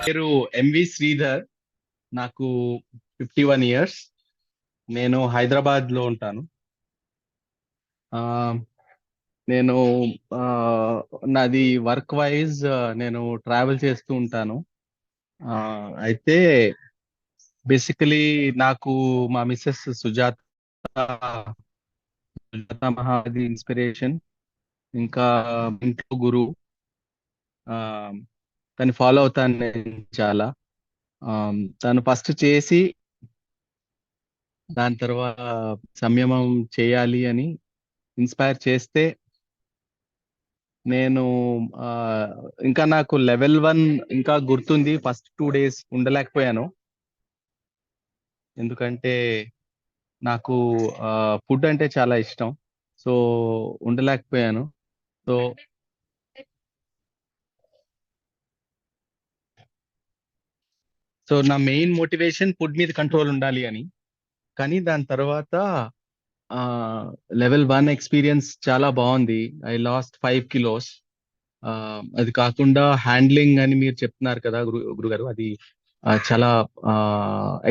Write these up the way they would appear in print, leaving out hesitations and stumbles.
పేరు ఎంవి శ్రీధర్. నాకు 51 ఇయర్స్. నేను హైదరాబాద్ లో ఉంటాను. ఆ, నేను ఆ, నాది వర్క్ వైజ్ నేను ట్రావెల్ చేస్తూ ఉంటాను. ఆ, అయితే బేసికలీ నాకు మా మిస్సెస్ సుజాత మహాది ఇన్స్పిరేషన్. ఇంకా ఇంట్లో గురువు. ఆ, తను ఫాలో అవుతాను నేను చాలా. ఆ, తను ఫస్ట్ చేసి దాని తర్వాత సంయమం చేయాలి అని ఇన్స్పైర్ చేస్తే నేను ఆ, ఇంకా నాకు లెవెల్ 1 ఇంకా గుర్తుంది. ఫస్ట్ 2 డేస్ ఉండలేకపోయాను. ఎందుకంటే నాకు ఫుడ్ అంటే చాలా ఇష్టం. సో ఉండలేకపోయాను. సో సో నా మెయిన్ మోటివేషన్ ఫుడ్ మీద కంట్రోల్ ఉండాలి అని. కానీ దాని తర్వాత ఆ లెవెల్ 1 ఎక్స్పీరియన్స్ చాలా బాగుంది. I last 5 kilos. ఆ, అది కాకుండా హ్యాండ్లింగ్ అని మీరు చెప్తున్నారు కదా గురుగారు, అది చాలా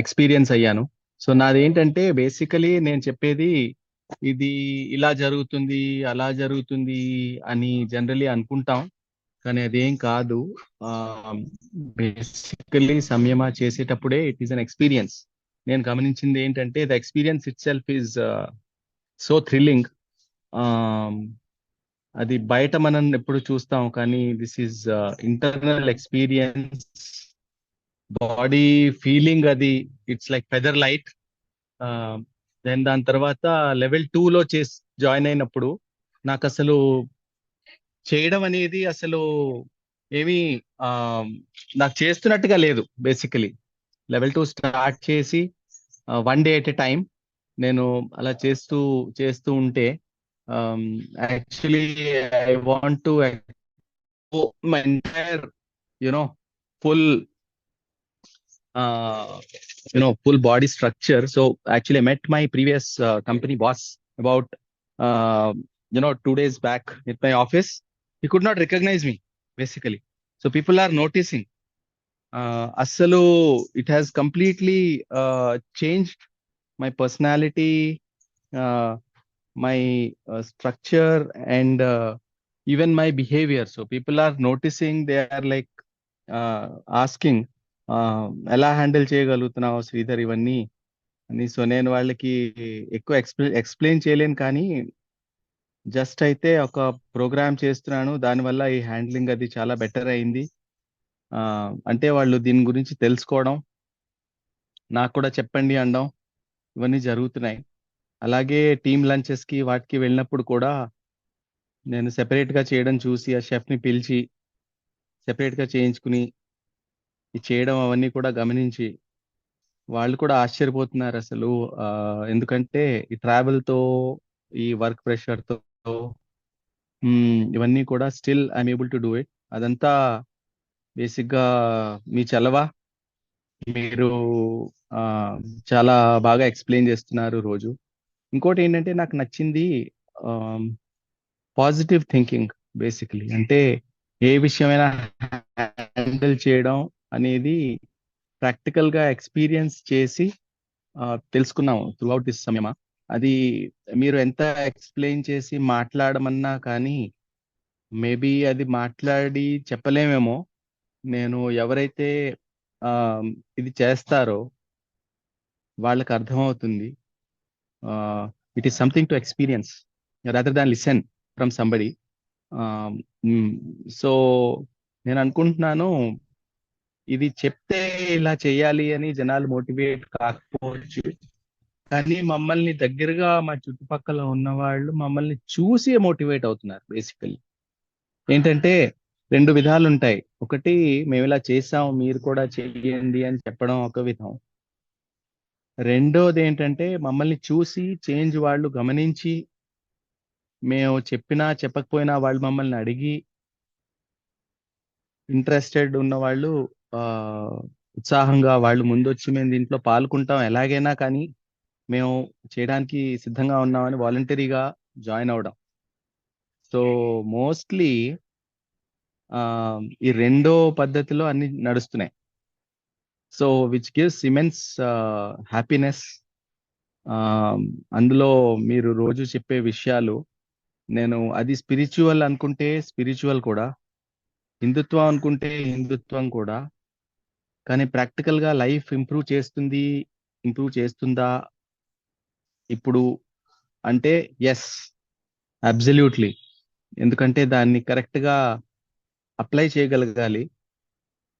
ఎక్స్పీరియన్స్ అయ్యాను. సో నాది ఏంటంటే బేసికలీ నేను చెప్పేది ఇది ఇలా జరుగుతుంది అలా జరుగుతుంది అని జనరలీ అనుకుంటాం. కానీ అదేం కాదు. బేసికలీ సంయమ చేసేటప్పుడే ఇట్ ఈస్ అన్ ఎక్స్పీరియన్స్. నేను గమనించింది ఏంటంటే the experience itself is so thrilling. అది బయట మనం ఎప్పుడు చూస్తాం, కానీ this is internal experience. Body feeling అది it's like feather light. Then దాని తర్వాత లెవెల్ 2 లో చేసి జాయిన్ అయినప్పుడు నాకు అసలు చేయడం అనేది అసలు ఏమీ ఆ, నాకు చేస్తున్నట్టుగా లేదు. బేసికలీ లెవెల్ 2 స్టార్ట్ చేసి 1 డే ఎట్ ఎ టైం నేను అలా చేస్తూ చేస్తూ ఉంటే actually I want to my entire, you know, full, uh, full body structure. So actually, I met my previous company boss about, uh, 2 days back at my office. He could not recognize me, basically. So people are noticing. It has completely changed my personality, uh, my structure, and even my behavior. So people are noticing. They are like asking ఎలా handle చేయగలుగుతున్నావు Sridhar ఇవన్నీ అని. So నేను వాళ్ళకి ఎక్కువ explain చేయలేను, కానీ just అయితే ఒక ప్రోగ్రామ్ చేస్తున్నాను, దానివల్ల ఈ హ్యాండ్లింగ్ అది చాలా బెటర్ అయింది. ఆ, అంటే వాళ్ళు దీని గురించి తెలుసుకోవడం, నాకు కూడా చెప్పండి అనడం, ఇవన్నీ జరుగుతున్నాయి. అలాగే టీమ్ లంచెస్ కి వాటికి వెళ్ళినప్పుడు కూడా నేను సెపరేట్ గా చేయడం చూసి ఆ షెఫ్ ని పిలిచి సెపరేట్ గా చేయించుకుని ఈ చేయడం అవన్నీ కూడా గమనించి వాళ్ళు కూడా ఆశ్చర్యపోతున్నారు అసలు. ఎందుకంటే ఈ ట్రావెల్ తో, ఈ వర్క్ ప్రెషర్ తో, ఇవన్నీ కూడా still I'm able to do it. అదంతా బేసిక్ గా మీ చలవ. మీరు ఆ, చాలా బాగా ఎక్స్ప్లెయిన్ చేస్తున్నారు రోజు. ఇంకోటి ఏంటంటే నాకు నచ్చింది పాజిటివ్ థింకింగ్. బేసికలీ అంటే ఏ విషయమైనా హ్యాండిల్ చేయడం అనేది ప్రాక్టికల్ గా ఎక్స్పీరియన్స్ చేసి ఆ, తెలుసుకున్నాం త్రూఅవుట్ దిస్ సమయమా. అది మీరు ఎంత ఎక్స్ప్లెయిన్ చేసి మాట్లాడమన్నా కానీ మేబీ అది మాట్లాడి చెప్పలేమేమో. నేను ఎవరైతే ఆ, ఇది చేస్తారో వాళ్ళకి అర్థమవుతుంది. It is something to experience rather than listen from somebody. So నేను అనుకుంటున్నాను ఇది చెప్తే ఇలా చేయాలి అని జనాలు మోటివేట్ కాకపోవచ్చు, కానీ మమ్మల్ని దగ్గరగా మా చుట్టుపక్కల ఉన్న వాళ్ళు మమ్మల్ని చూసి మోటివేట్ అవుతున్నారు. బేసికల్లీ ఏంటంటే 2 విధాలు ఉంటాయి. ఒకటి, మేము ఇలా చేసాం మీరు కూడా చెయ్యండి అని చెప్పడం ఒక విధం. రెండోది ఏంటంటే మమ్మల్ని చూసి చేంజ్ వాళ్ళు గమనించి, మేము చెప్పినా చెప్పకపోయినా వాళ్ళు మమ్మల్ని అడిగి ఇంట్రెస్టెడ్ ఉన్న వాళ్ళు ఆ ఉత్సాహంగా వాళ్ళు ముందొచ్చి మేము దీంట్లో పాల్గొంటాం ఎలాగైనా కానీ మేము చేయడానికి సిద్ధంగా ఉన్నామని వాలంటరీగా జాయిన్ అవడం. సో మోస్ట్లీ ఆ ఈ రెండో పద్ధతిలో అన్ని నడుస్తున్నాయి. So which gives immense happiness. అందులో మీరు రోజు చెప్పే విషయాలు, నేను అది స్పిరిచువల్ అనుకుంటే స్పిరిచువల్ కూడా, హిందుత్వం అనుకుంటే హిందుత్వం కూడా. కానీ ప్రాక్టికల్ గా లైఫ్ ఇంప్రూవ్ చేస్తుందా ఇప్పుడు అంటే ఎస్, అబ్సల్యూట్లీ. ఎందుకంటే దాన్ని కరెక్ట్ గా అప్లై చేయగలగాలి.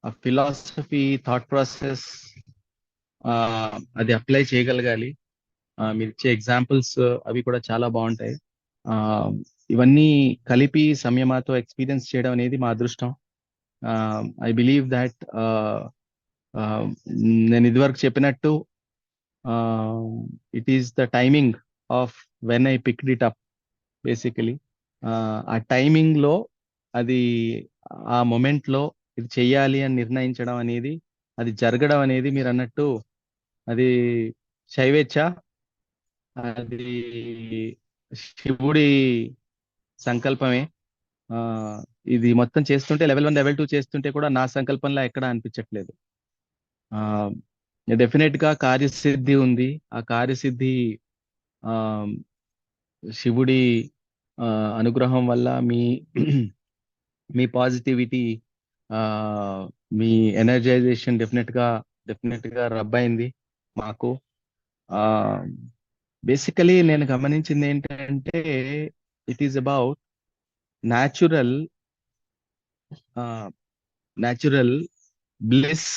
ఆ ఫిలాసఫీ, థాట్ ప్రాసెస్ అది అప్లై చేయగలగాలి. మీరు ఇచ్చే ఎగ్జాంపుల్స్ అవి కూడా చాలా బాగుంటాయి. ఆ, ఇవన్నీ కలిపి సంయమాతో ఎక్స్పీరియన్స్ చేయడం అనేది మా అదృష్టం. ఐ బిలీవ్ దాట్ నేను ఇదివరకు చెప్పినట్టు it is the timing of when I picked it up basically. ఆ టైమింగ్ లో అది, ఆ మొమెంట్ లో ఇది చెయ్యాలి అని నిర్ణయించడం అనేది, అది జరగడం అనేది మీరు అన్నట్టు అది శైవేచ్ఛ, అది శివుడి సంకల్పమే. ఆ ఇది మొత్తం చేస్తుంటే లెవెల్ 1 లెవెల్ 2 చేస్తుంటే కూడా నా సంకల్పంలా ఎక్కడా అనిపించట్లేదు. ఆ డెఫినెట్ గా కార్యసిద్ధి ఉంది. ఆ కార్యసిద్ధి ఆ శివుడి ఆ అనుగ్రహం వల్ల, మీ పాజిటివిటీ, ఆ మీ ఎనర్జైజేషన్ డెఫినెట్ గా రబ్ అయింది మాకు. ఆ బేసికలీ నేను గమనించింది ఏంటంటే it is about natural natural bliss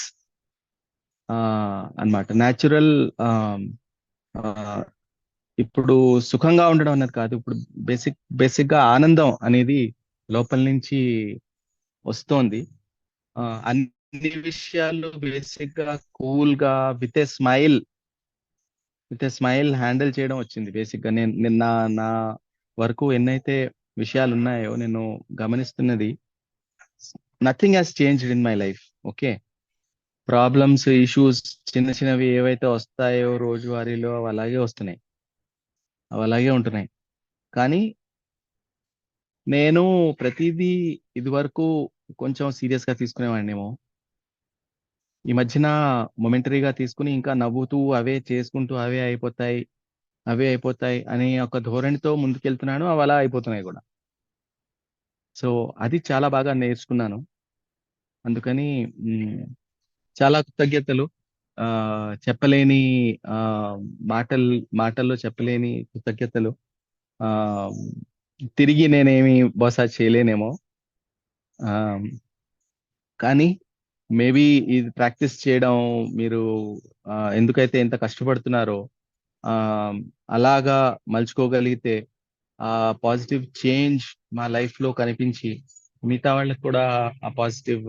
అన్నమాట. న్యాచురల్ ఇప్పుడు సుఖంగా ఉండడం అనేది కాదు, ఇప్పుడు బేసిక్ గా ఆనందం అనేది లోపల నుంచి వస్తోంది. అన్ని విషయాలు బేసిక్ గా కూల్ గా విత్ ఎ స్మైల్ హ్యాండిల్ చేయడం వచ్చింది. బేసిక్ గా నేను నిన్న నా వరకు ఎన్నైతే విషయాలు ఉన్నాయో నేను గమనిస్తున్నది, nothing has changed in my life. Okay, problems, issues చిన్న చిన్నవి ఏవైతే వస్తాయో రోజువారీలో అవి అలాగే వస్తున్నాయి, అవి అలాగే ఉంటున్నాయి. కానీ నేను ప్రతిదీ ఇదివరకు కొంచెం సీరియస్ గా తీసుకునేవాడినేమో. ఈ మధ్యన మొమెంటరీగా తీసుకుని ఇంకా నవ్వుతూ అవే అయిపోతాయి అనే ఒక ధోరణితో ముందుకెళ్తున్నాను. అవి అలా అయిపోతున్నాయి కూడా. సో అది చాలా బాగా నేర్చుకున్నాను. అందుకని మ్, చాలా కృతజ్ఞతలు. ఆ చెప్పలేని ఆ మాటల్లో చెప్పలేని కృతజ్ఞతలు. ఆ తిరిగి నేనేమి బహుశా చేయలేనేమో. ఆ కానీ మేబీ ఇది ప్రాక్టీస్ చేయడం, మీరు ఎందుకైతే ఎంత కష్టపడుతున్నారో ఆ అలాగా మలుచుకోగలిగితే, ఆ పాజిటివ్ చేంజ్ మా లైఫ్ లో కనిపించి మిగతా వాళ్ళకి కూడా ఆ పాజిటివ్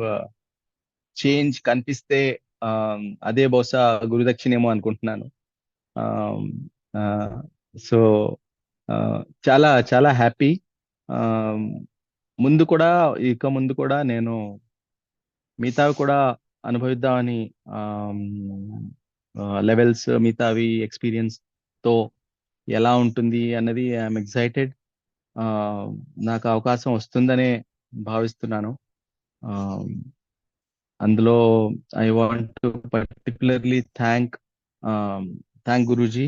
చేంజ్ కనిపిస్తే, ఆ అదే బహుశా గురుదక్షిణేమో అనుకుంటున్నాను. సో చాలా చాలా హ్యాపీ. ముందు కూడా ఇక ముందు కూడా నేను మిగతావి కూడా అనుభవిద్దామని, లెవెల్స్ మిగతావి ఎక్స్పీరియన్స్ తో ఎలా ఉంటుంది అన్నది ఐఎమ్ ఎక్సైటెడ్. నాకు అవకాశం వస్తుందనే భావిస్తున్నాను. ఆ, అందులో I want to particularly thank Guruji.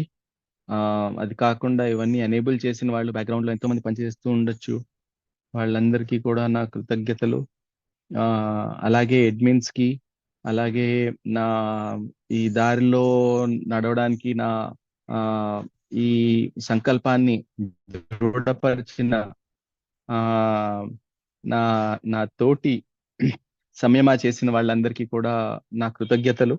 అది కాకుండా ఇవన్నీ ఎనేబుల్ చేసిన వాళ్ళు బ్యాక్గ్రౌండ్ లో ఎంతో మంది పనిచేస్తూ ఉండొచ్చు, వాళ్ళందరికీ కూడా నా కృతజ్ఞతలు. ఆ, అలాగే అడ్మిన్స్ కి, అలాగే నా ఈ దారిలో నడవడానికి ఆ, ఈ సంకల్పాన్ని దృఢపరిచిన ఆ, నా నా తోటి సంయమా చేసిన వాళ్ళందరికీ కూడా నా కృతజ్ఞతలు.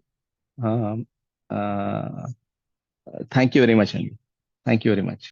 థ్యాంక్ యూ వెరీ మచ్ అండి. Thank you very much.